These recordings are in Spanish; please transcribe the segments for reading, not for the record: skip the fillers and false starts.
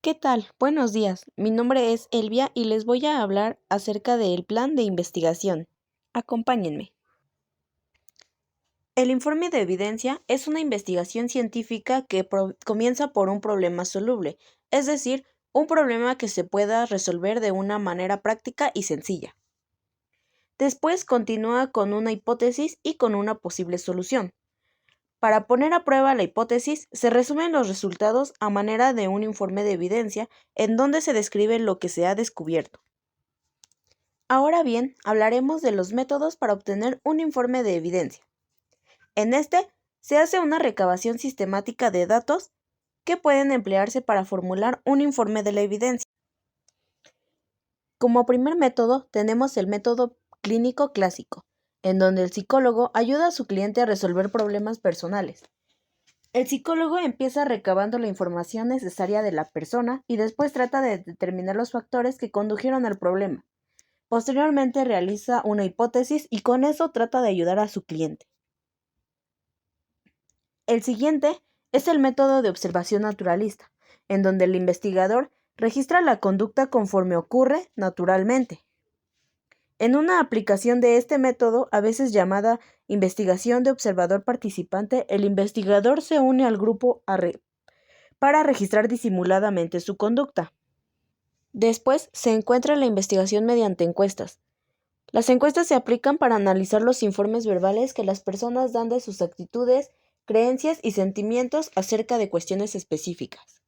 ¿Qué tal? Buenos días. Mi nombre es Elvia y les voy a hablar acerca del plan de investigación. Acompáñenme. El informe de evidencia es una investigación científica que comienza por un problema soluble, es decir, un problema que se pueda resolver de una manera práctica y sencilla. Después continúa con una hipótesis y con una posible solución. Para poner a prueba la hipótesis, se resumen los resultados a manera de un informe de evidencia en donde se describe lo que se ha descubierto. Ahora bien, hablaremos de los métodos para obtener un informe de evidencia. En este, se hace una recabación sistemática de datos que pueden emplearse para formular un informe de la evidencia. Como primer método, tenemos el método clínico clásico, en donde el psicólogo ayuda a su cliente a resolver problemas personales. El psicólogo empieza recabando la información necesaria de la persona y después trata de determinar los factores que condujeron al problema. Posteriormente realiza una hipótesis y con eso trata de ayudar a su cliente. El siguiente es el método de observación naturalista, en donde el investigador registra la conducta conforme ocurre naturalmente. En una aplicación de este método, a veces llamada investigación de observador participante, el investigador se une al grupo para registrar disimuladamente su conducta. Después se encuentra la investigación mediante encuestas. Las encuestas se aplican para analizar los informes verbales que las personas dan de sus actitudes, creencias y sentimientos acerca de cuestiones específicas.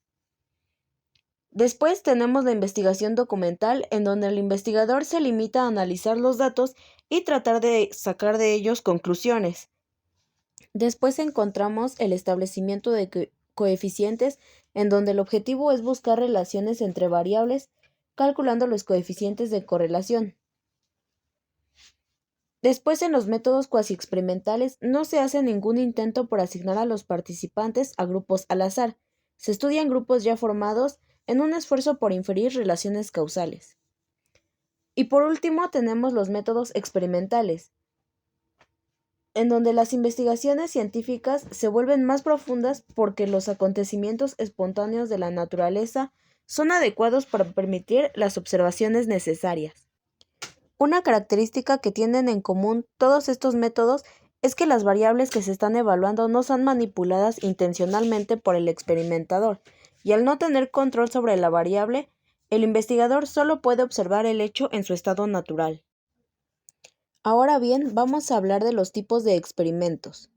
Después tenemos la investigación documental, en donde el investigador se limita a analizar los datos y tratar de sacar de ellos conclusiones. Después encontramos el establecimiento de coeficientes, en donde el objetivo es buscar relaciones entre variables, calculando los coeficientes de correlación. Después, en los métodos cuasi experimentales, no se hace ningún intento por asignar a los participantes a grupos al azar. Se estudian grupos ya formados en un esfuerzo por inferir relaciones causales. Y por último, tenemos los métodos experimentales, en donde las investigaciones científicas se vuelven más profundas porque los acontecimientos espontáneos de la naturaleza son adecuados para permitir las observaciones necesarias. Una característica que tienen en común todos estos métodos es que las variables que se están evaluando no son manipuladas intencionalmente por el experimentador, y al no tener control sobre la variable, el investigador solo puede observar el hecho en su estado natural. Ahora bien, vamos a hablar de los tipos de experimentos.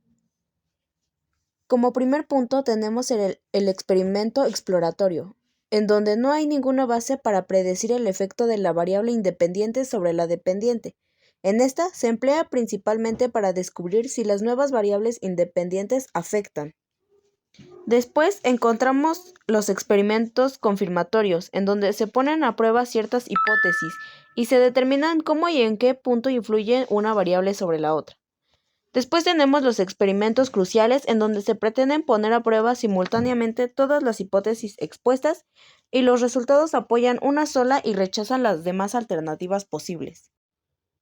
Como primer punto tenemos el experimento exploratorio, en donde no hay ninguna base para predecir el efecto de la variable independiente sobre la dependiente. En esta se emplea principalmente para descubrir si las nuevas variables independientes afectan. Después encontramos los experimentos confirmatorios, en donde se ponen a prueba ciertas hipótesis y se determinan cómo y en qué punto influye una variable sobre la otra. Después tenemos los experimentos cruciales, en donde se pretenden poner a prueba simultáneamente todas las hipótesis expuestas y los resultados apoyan una sola y rechazan las demás alternativas posibles.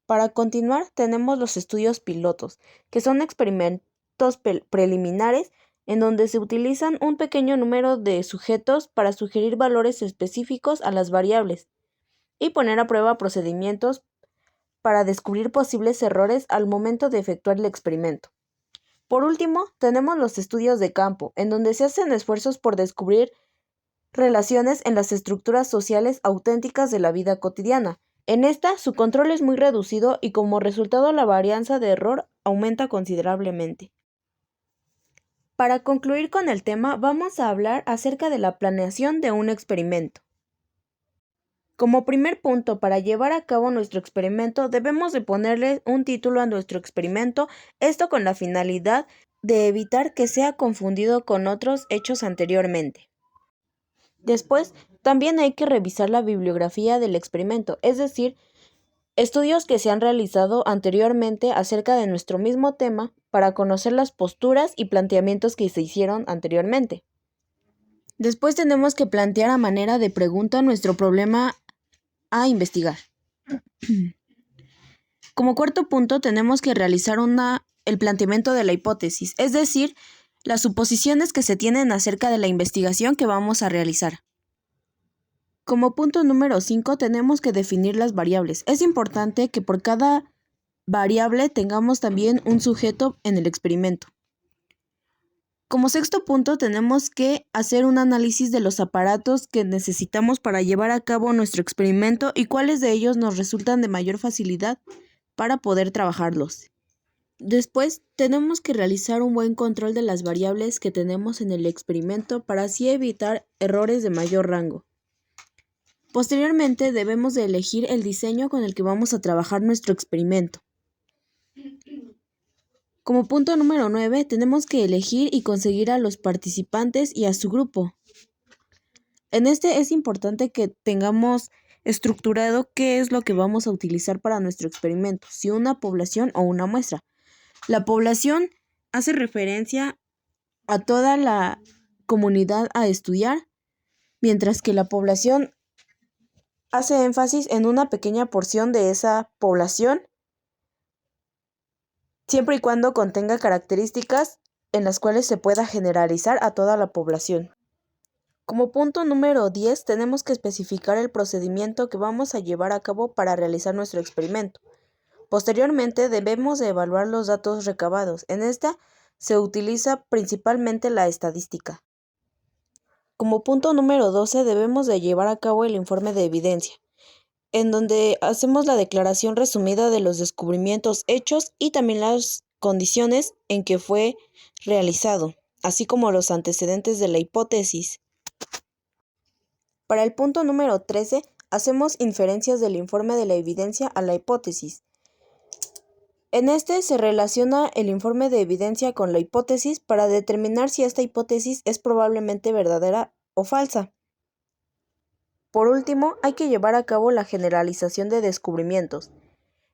Para continuar, tenemos los estudios pilotos, que son experimentos preliminares en donde se utilizan un pequeño número de sujetos para sugerir valores específicos a las variables y poner a prueba procedimientos para descubrir posibles errores al momento de efectuar el experimento. Por último, tenemos los estudios de campo, en donde se hacen esfuerzos por descubrir relaciones en las estructuras sociales auténticas de la vida cotidiana. En esta, su control es muy reducido y como resultado la varianza de error aumenta considerablemente. Para concluir con el tema, vamos a hablar acerca de la planeación de un experimento. Como primer punto, para llevar a cabo nuestro experimento, debemos de ponerle un título a nuestro experimento, esto con la finalidad de evitar que sea confundido con otros hechos anteriormente. Después, también hay que revisar la bibliografía del experimento, es decir, estudios que se han realizado anteriormente acerca de nuestro mismo tema para conocer las posturas y planteamientos que se hicieron anteriormente. Después tenemos que plantear a manera de pregunta nuestro problema a investigar. Como cuarto punto tenemos que realizar el planteamiento de la hipótesis, es decir, las suposiciones que se tienen acerca de la investigación que vamos a realizar. Como punto número 5 tenemos que definir las variables. Es importante que por cada variable tengamos también un sujeto en el experimento. Como sexto punto tenemos que hacer un análisis de los aparatos que necesitamos para llevar a cabo nuestro experimento y cuáles de ellos nos resultan de mayor facilidad para poder trabajarlos. Después, tenemos que realizar un buen control de las variables que tenemos en el experimento para así evitar errores de mayor rango. Posteriormente, debemos de elegir el diseño con el que vamos a trabajar nuestro experimento. Como punto número 9, tenemos que elegir y conseguir a los participantes y a su grupo. En este es importante que tengamos estructurado qué es lo que vamos a utilizar para nuestro experimento, si una población o una muestra. La población hace referencia a toda la comunidad a estudiar, mientras que la población hace énfasis en una pequeña porción de esa población, siempre y cuando contenga características en las cuales se pueda generalizar a toda la población. Como punto número 10, tenemos que especificar el procedimiento que vamos a llevar a cabo para realizar nuestro experimento. Posteriormente, debemos de evaluar los datos recabados. En esta se utiliza principalmente la estadística. Como punto número 12, debemos de llevar a cabo el informe de evidencia, en donde hacemos la declaración resumida de los descubrimientos hechos y también las condiciones en que fue realizado, así como los antecedentes de la hipótesis. Para el punto número 13, hacemos inferencias del informe de la evidencia a la hipótesis. En este se relaciona el informe de evidencia con la hipótesis para determinar si esta hipótesis es probablemente verdadera o falsa. Por último, hay que llevar a cabo la generalización de descubrimientos.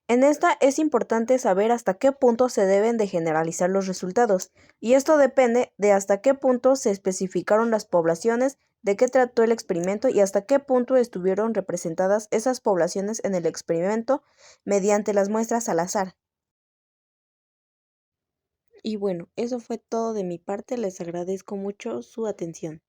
En esta es importante saber hasta qué punto se deben de generalizar los resultados, y esto depende de hasta qué punto se especificaron las poblaciones, de qué trató el experimento y hasta qué punto estuvieron representadas esas poblaciones en el experimento mediante las muestras al azar. Y bueno, eso fue todo de mi parte, les agradezco mucho su atención.